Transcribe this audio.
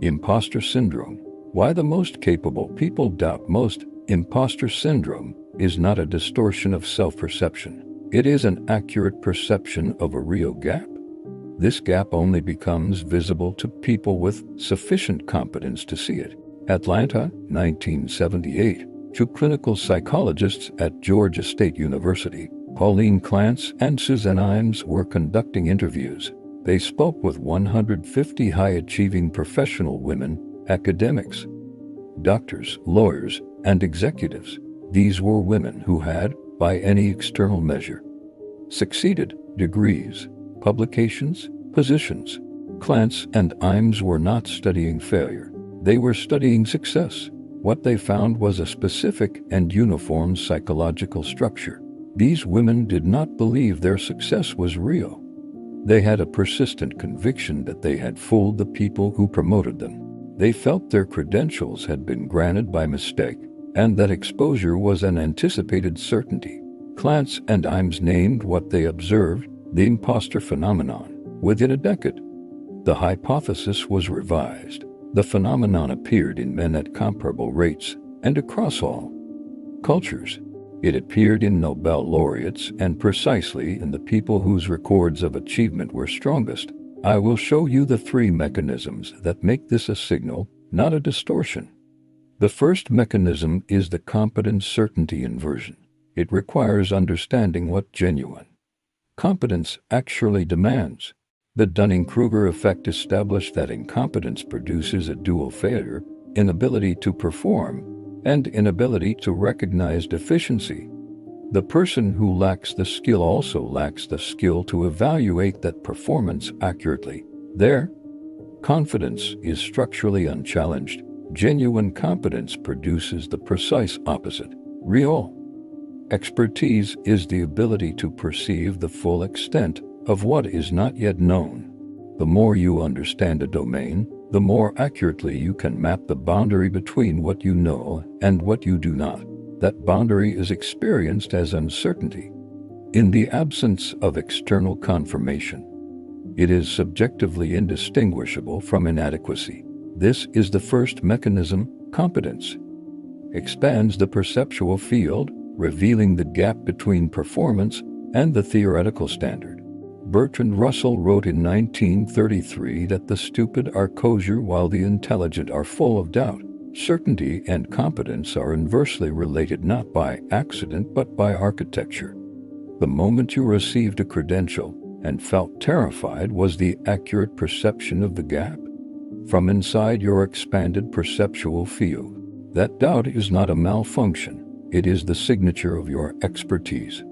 Imposter syndrome. Why the most capable people doubt most. Imposter syndrome is not a distortion of self-perception. It is an accurate perception of a real gap. This gap only becomes visible to people with sufficient competence to see it. Atlanta, 1978. Two clinical psychologists at Georgia State University, Pauline Clance and Suzanne Imes, were conducting interviews. They spoke with 150 high-achieving professional women, academics, doctors, lawyers, and executives. These were women who had, by any external measure, succeeded: degrees, publications, positions. Clance and Imes were not studying failure. They were studying success. What they found was a specific and uniform psychological structure. These women did not believe their success was real. They had a persistent conviction that they had fooled the people who promoted them. They felt their credentials had been granted by mistake, and that exposure was an anticipated certainty. Clance and Imes named what they observed the impostor phenomenon. Within a decade, the hypothesis was revised. The phenomenon appeared in men at comparable rates and across all cultures. It appeared in Nobel laureates and precisely in the people whose records of achievement were strongest. I will show you the three mechanisms that make this a signal, not a distortion. The first mechanism is the competence certainty inversion. It requires understanding what genuine competence actually demands. The Dunning-Kruger effect established that incompetence produces a dual failure: inability to perform and inability to recognize deficiency. The person who lacks the skill also lacks the skill to evaluate that performance accurately. Their confidence is structurally unchallenged. Genuine competence produces the precise opposite. Real expertise is the ability to perceive the full extent of what is not yet known. The more you understand a domain, the more accurately you can map the boundary between what you know and what you do not. That boundary is experienced as uncertainty. In the absence of external confirmation, it is subjectively indistinguishable from inadequacy. This is the first mechanism. Competence expands the perceptual field, revealing the gap between performance and the theoretical standard. Bertrand Russell wrote in 1933 that the stupid are kosher while the intelligent are full of doubt. Certainty and competence are inversely related, not by accident but by architecture. The moment you received a credential and felt terrified was the accurate perception of the gap. From inside your expanded perceptual field, that doubt is not a malfunction. It is the signature of your expertise.